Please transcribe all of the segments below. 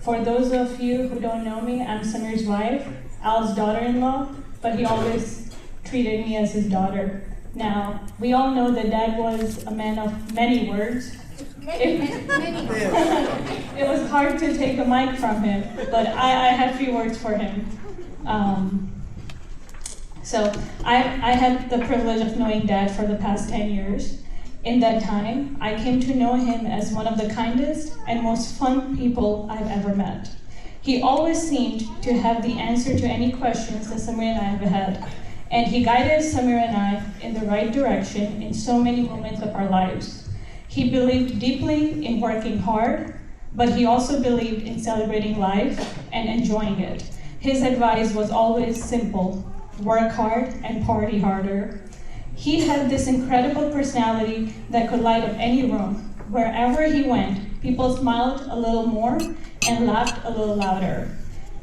For those of you who don't know me, I'm Samir's wife, Al's daughter-in-law, but he always treated me as his daughter. Now, we all know that Dad was a man of many words. It was hard to take a mic from him, but I had few words for him. So I had the privilege of knowing Dad for the past 10 years. In that time, I came to know him as one of the kindest and most fun people I've ever met. He always seemed to have the answer to any questions that Samir and I have had, and he guided Samir and I in the right direction in so many moments of our lives. He believed deeply in working hard, but he also believed in celebrating life and enjoying it. His advice was always simple: work hard and party harder. He had this incredible personality that could light up any room. Wherever he went, people smiled a little more and laughed a little louder.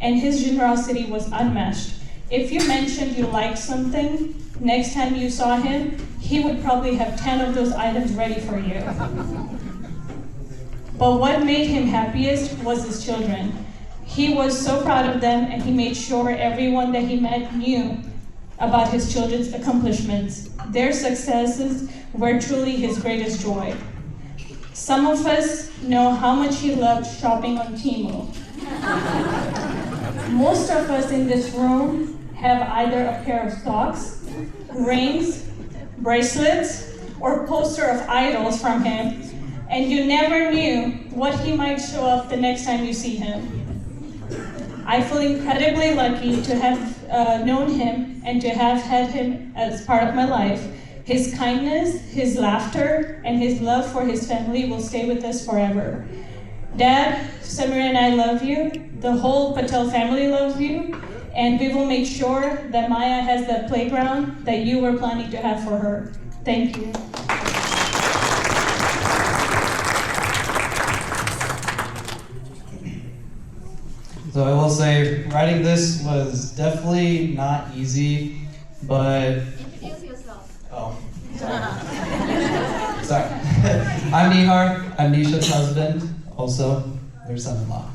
And his generosity was unmatched. If you mentioned you liked something, next time you saw him, he would probably have 10 of those items ready for you. But what made him happiest was his children. He was so proud of them, and he made sure everyone that he met knew about his children's accomplishments. Their successes were truly his greatest joy. Some of us know how much he loved shopping on Temu. Most of us in this room have either a pair of socks, rings, bracelets, or poster of idols from him, and you never knew what he might show up the next time you see him. I feel incredibly lucky to have known him and to have had him as part of my life. His kindness, his laughter, and his love for his family will stay with us forever. Dad, Samir and I love you. The whole Patel family loves you. And we will make sure that Maya has that playground that you were planning to have for her. Thank you. So I will say, writing this was definitely not easy, but... Introduce yourself. Oh, sorry. Sorry. I'm Nihar. I'm Nisha's husband, also their son-in-law.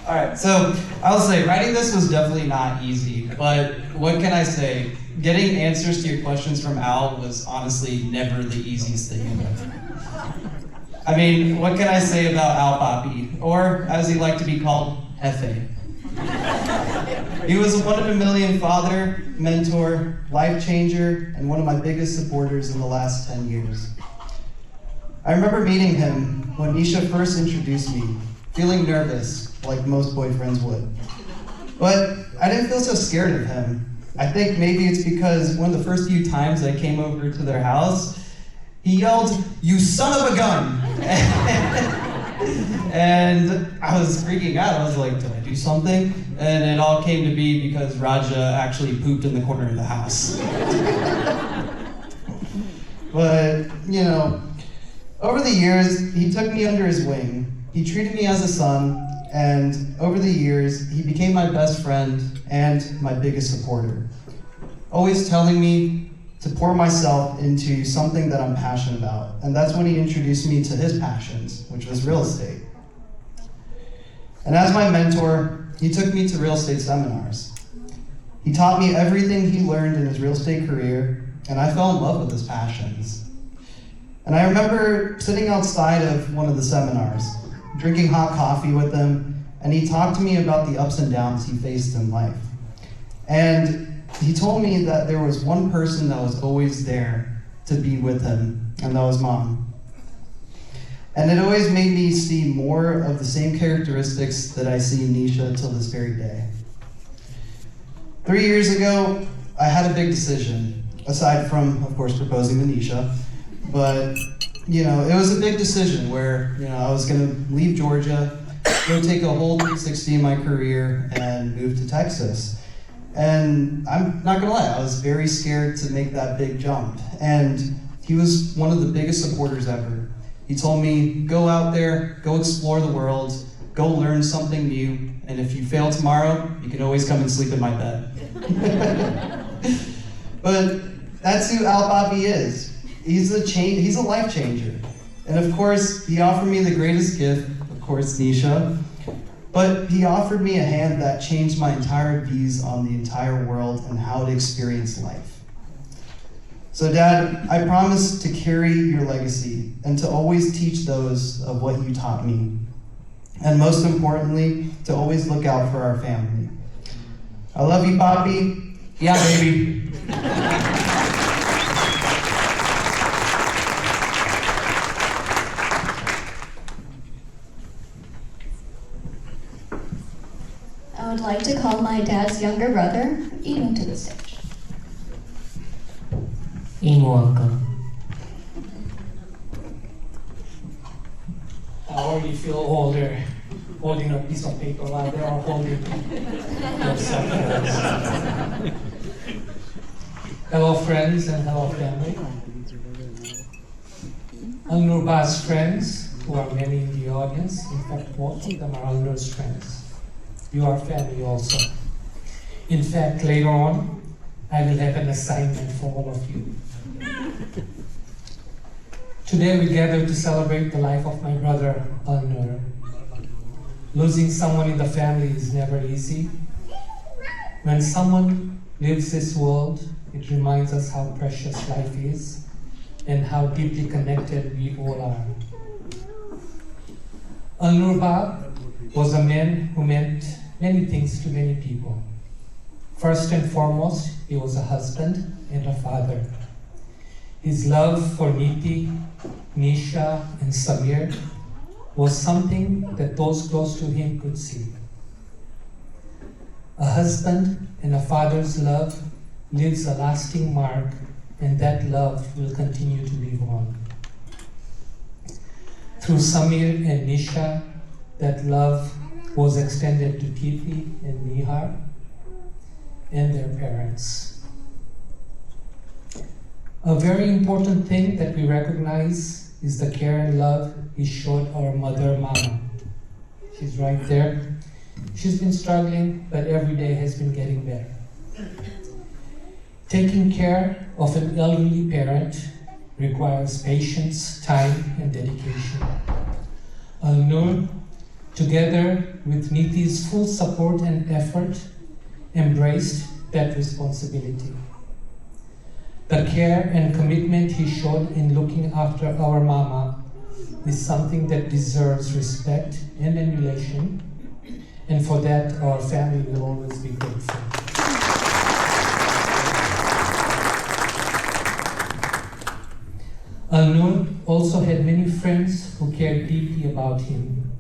All right, so I'll say, writing this was definitely not easy, but what can I say? Getting answers to your questions from Al was honestly never the easiest thing in life. I mean, what can I say about Al Papi, or as he liked to be called, Hefe. He was a one-in-a-million father, mentor, life changer, and one of my biggest supporters in the last 10 years. I remember meeting him when Nisha first introduced me, feeling nervous, like most boyfriends would. But I didn't feel so scared of him. I think maybe it's because one of the first few times I came over to their house, he yelled, "You son of a gun!" And I was freaking out. I was like, did I do something? And it all came to be because Raja actually pooped in the corner of the house. But, you know, over the years, he took me under his wing. He treated me as a son, and over the years, he became my best friend and my biggest supporter. Always telling me to pour myself into something that I'm passionate about. And that's when he introduced me to his passions, which was real estate. And as my mentor, he took me to real estate seminars. He taught me everything he learned in his real estate career, and I fell in love with his passions. And I remember sitting outside of one of the seminars, drinking hot coffee with him, and he talked to me about the ups and downs he faced in life. And he told me that there was one person that was always there to be with him, and that was Mom. And it always made me see more of the same characteristics that I see in Nisha till this very day. 3 years ago, I had a big decision, aside from, of course, proposing to Nisha. But, you know, it was a big decision where, you know, I was gonna leave Georgia, go take a whole 360 in my career, and move to Texas. And I'm not gonna lie, I was very scared to make that big jump. And he was one of the biggest supporters ever. He told me, go out there, go explore the world, go learn something new, and if you fail tomorrow, you can always come and sleep in my bed. But that's who Al Papi is. He's a life changer. And of course, he offered me the greatest gift, of course, Nisha. But he offered me a hand that changed my entire views on the entire world and how to experience life. So Dad, I promise to carry your legacy and to always teach those of what you taught me. And most importantly, to always look out for our family. I love you, Papi. Yeah, baby. I would like to call my dad's younger brother, Eno, to the stage. Eno, welcome. I already feel older holding a piece of paper while they are holding themselves. Hello, friends, and hello, family. Al-Nurba's friends, who are many in the audience, in fact, both of them are Al-Nur's friends. You are family also. In fact, later on, I will have an assignment for all of you. Today we gather to celebrate the life of my brother, Al-Nur. Losing someone in the family is never easy. When someone leaves this world, it reminds us how precious life is and how deeply connected we all are. Al-Nur was a man who meant many things to many people. First and foremost, he was a husband and a father. His love for Niti, Nisha, and Samir was something that those close to him could see. A husband and a father's love leaves a lasting mark, and that love will continue to live on. Through Samir and Nisha, that love was extended to Titi and Nihar and their parents. A very important thing that we recognize is the care and love he showed our mother, Mama. She's right there. She's been struggling, but every day has been getting better. Taking care of an elderly parent requires patience, time, and dedication. Al-Nur, together with Niti's full support and effort, embraced that responsibility. The care and commitment he showed in looking after our Mama is something that deserves respect and emulation, and for that our family will always be grateful. Al-Nur also had many friends who cared deeply about him.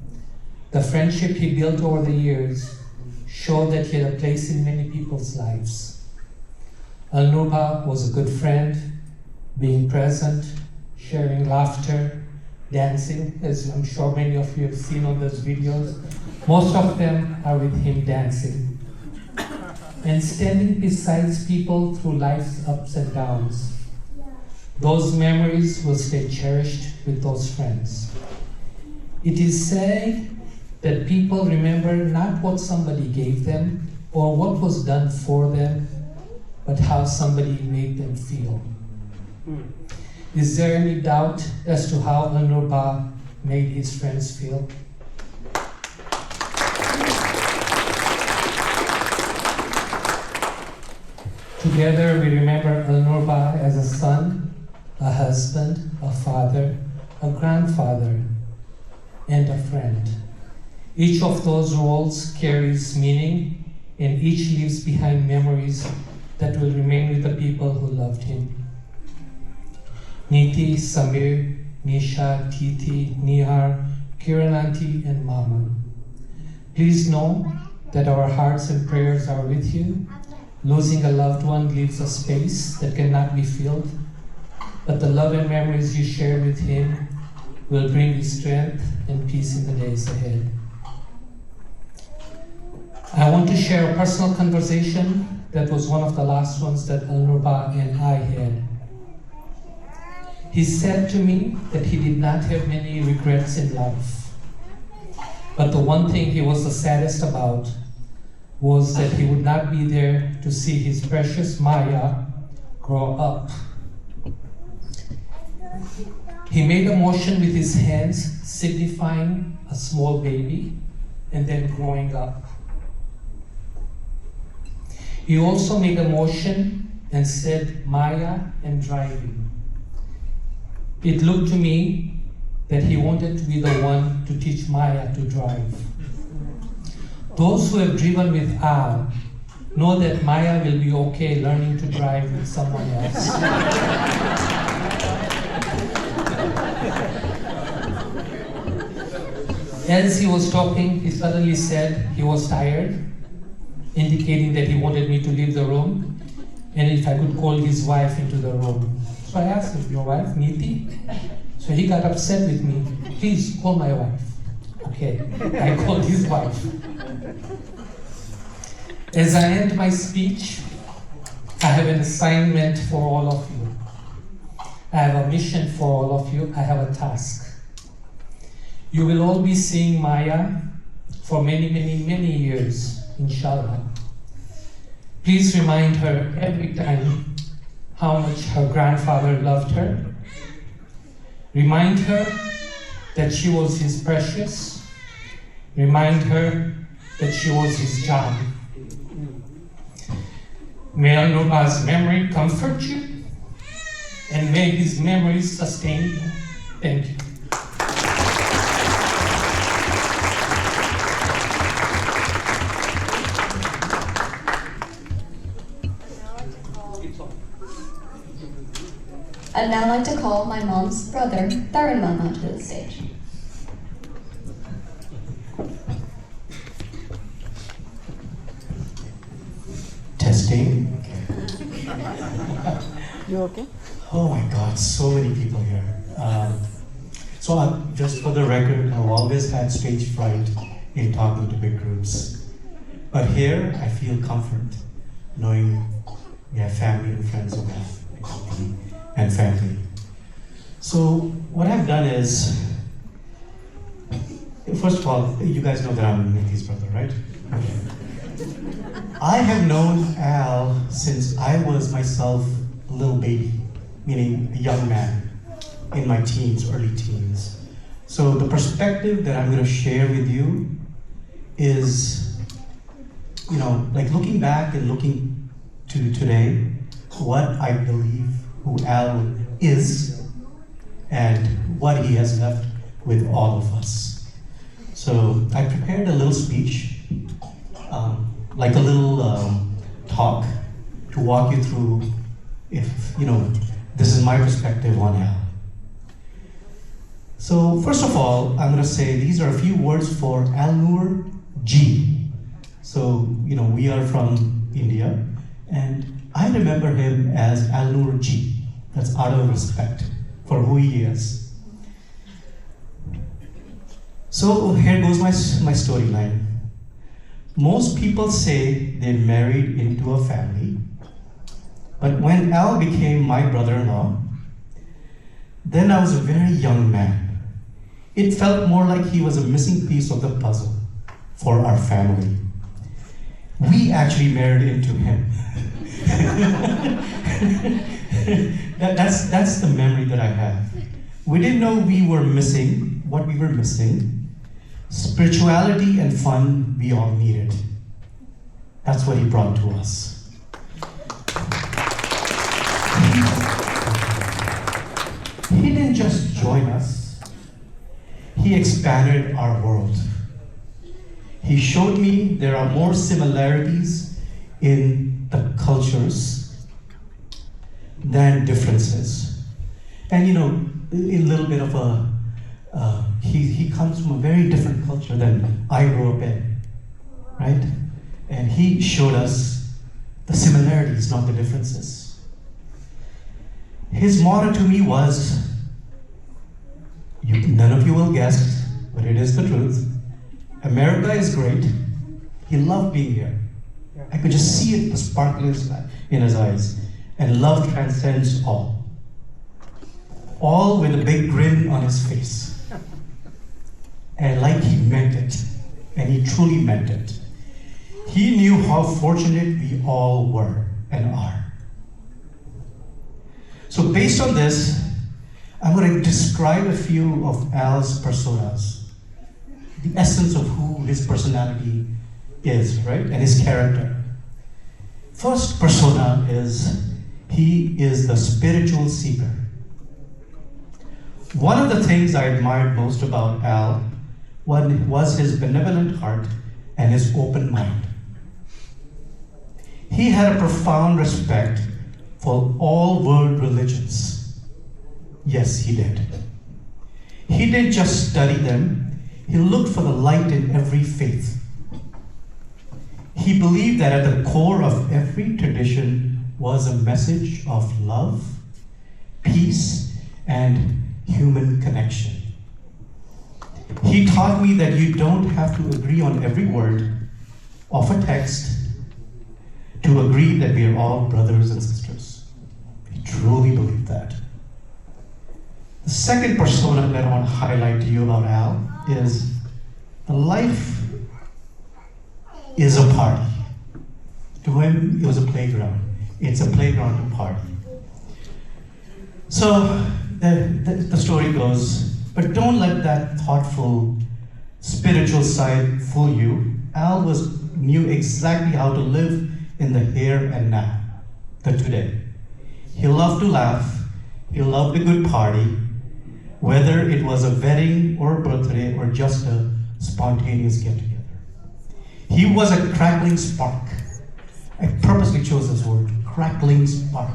The friendship he built over the years showed that he had a place in many people's lives. Al-Nur was a good friend, being present, sharing laughter, dancing, as I'm sure many of you have seen on those videos. Most of them are with him dancing. And standing beside people through life's ups and downs. Those memories will stay cherished with those friends. It is said that people remember not what somebody gave them or what was done for them, but how somebody made them feel. Is there any doubt as to how Al-Nur made his friends feel? Together we remember Al-Nur as a son, a husband, a father, a grandfather, and a friend. Each of those roles carries meaning, and each leaves behind memories that will remain with the people who loved him. Niti, Samir, Nisha, Titi, Nihar, Kiran Auntie, and Mama. Please know that our hearts and prayers are with you. Losing a loved one leaves a space that cannot be filled, but the love and memories you share with him will bring you strength and peace in the days ahead. I want to share a personal conversation that was one of the last ones that Al-Nur and I had. He said to me that he did not have many regrets in life, but the one thing he was the saddest about was that he would not be there to see his precious Maya grow up. He made a motion with his hands signifying a small baby, and then growing up. He also made a motion and said Maya and driving. It looked to me that he wanted to be the one to teach Maya to drive. Those who have driven with Al know that Maya will be okay learning to drive with someone else. As he was talking, he suddenly said he was tired, indicating that he wanted me to leave the room, and if I could call his wife into the room. So I asked him, your wife, Niti? So he got upset with me. Please call my wife. Okay, I called his wife. As I end my speech, I have an assignment for all of you. I have a mission for all of you. I have a task. You will all be seeing Maya for many, many, many years, inshallah. Please remind her every time how much her grandfather loved her. Remind her that she was his precious. Remind her that she was his child. May Al-Nur's memory comfort you, and may his memories sustain you. Thank you. I'd now like to call my mom's brother, Darren Mama, to the stage. Testing. You okay? Oh my God, so many people here. Just for the record, I've always had stage fright in talking to big groups. But here, I feel comfort knowing we have family and friends around and family. So what I've done is, first of all, you guys know that I'm Niti's brother, right? I have known Al since I was myself a little baby, meaning a young man in my teens, early teens. So the perspective that I'm going to share with you is, like looking back and looking to today, what I believe who Al is and what he has left with all of us. So I prepared a little speech, like a little talk to walk you through if, this is my perspective on Al. So first of all, I'm gonna say these are a few words for Al-Nur G. So, we are from India, and I remember him as Al-Nur G. That's out of respect for who he is. So here goes my storyline. Most people say they married into a family, but when Al became my brother-in-law, then I was a very young man. It felt more like he was a missing piece of the puzzle for our family. We actually married into him. That's the memory that I have. We didn't know we were missing what we were missing. Spirituality and fun we all needed. That's what he brought to us. He didn't just join us. He expanded our world. He showed me there are more similarities in the cultures than differences. And a little bit of he comes from a very different culture than I grew up in, right? And he showed us the similarities, not the differences. His motto to me was, none of you will guess, but it is the truth. America is great. He loved being here. I could just see it, the sparkle in his eyes. And love transcends all. All with a big grin on his face. And like he meant it. And he truly meant it. He knew how fortunate we all were and are. So based on this, I'm going to describe a few of Al's personas. the essence of who his personality is, right? And his character. First persona is he is the spiritual seeker. One of the things I admired most about Al was his benevolent heart and his open mind. He had a profound respect for all world religions. Yes, he did. He didn't just study them, he looked for the light in every faith. He believed that at the core of every tradition was a message of love, peace, and human connection. He taught me that you don't have to agree on every word of a text to agree that we are all brothers and sisters. He truly believed that. The second persona that I want to highlight to you about Al is the life is a party. To him, it was a playground. It's a playground to party. So the story goes, but don't let that thoughtful, spiritual side fool you. Al knew exactly how to live in the here and now, the today. He loved to laugh. He loved a good party, whether it was a wedding or a birthday or just a spontaneous get-together. He was a crackling spark. I purposely chose this word, crackling spark.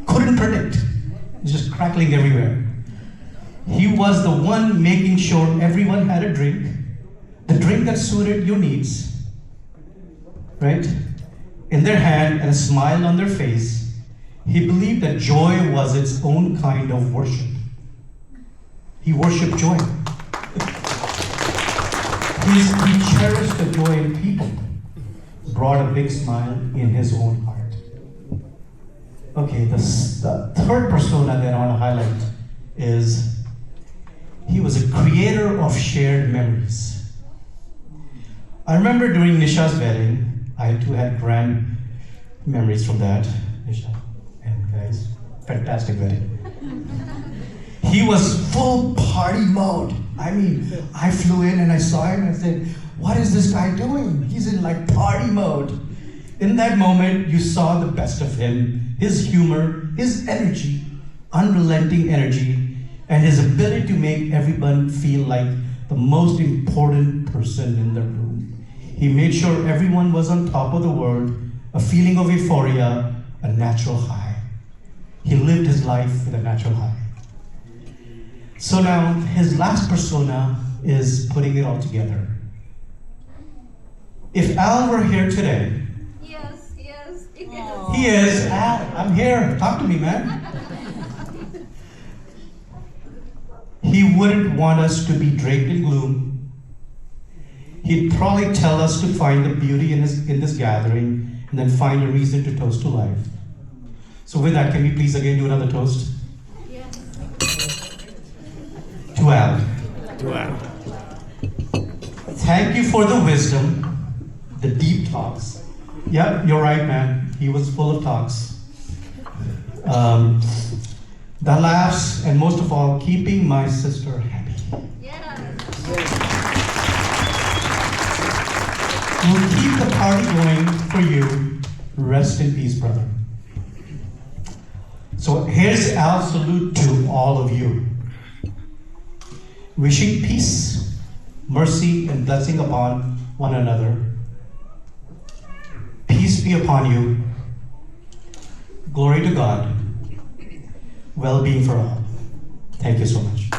Couldn't predict. It's just crackling everywhere. He was the one making sure everyone had a drink, the drink that suited your needs, right? In their hand and a smile on their face. He believed that joy was its own kind of worship. He worshiped joy. He cherished the joy in people, brought a big smile in his own heart. Okay, the third persona that I want to highlight is he was a creator of shared memories. I remember during Nisha's wedding, I too had grand memories from that. Nisha and guys, fantastic wedding. He was full party mode. I mean, I flew in and I saw him and I said, what is this guy doing? He's in like party mode. In that moment, you saw the best of him, his humor, his energy, unrelenting energy, and his ability to make everyone feel like the most important person in the room. He made sure everyone was on top of the world, a feeling of euphoria, a natural high. He lived his life with a natural high. So now, his last persona is putting it all together. If Al were here today, Yes. he is. Al, I'm here. Talk to me, man. He wouldn't want us to be draped in gloom. He'd probably tell us to find the beauty in this gathering and then find a reason to toast to life. So with that, can we please again do another toast? Yes. To Al. Wow. Thank you for the wisdom, the deep talks. Yeah, you're right, man. He was full of talks. The laughs, and most of all, keeping my sister happy. Yes. We'll keep the party going for you. Rest in peace, brother. So here's Al's salute to all of you. Wishing peace, mercy, and blessing upon one another. Peace be upon you. Glory to God. Well-being for all. Thank you so much.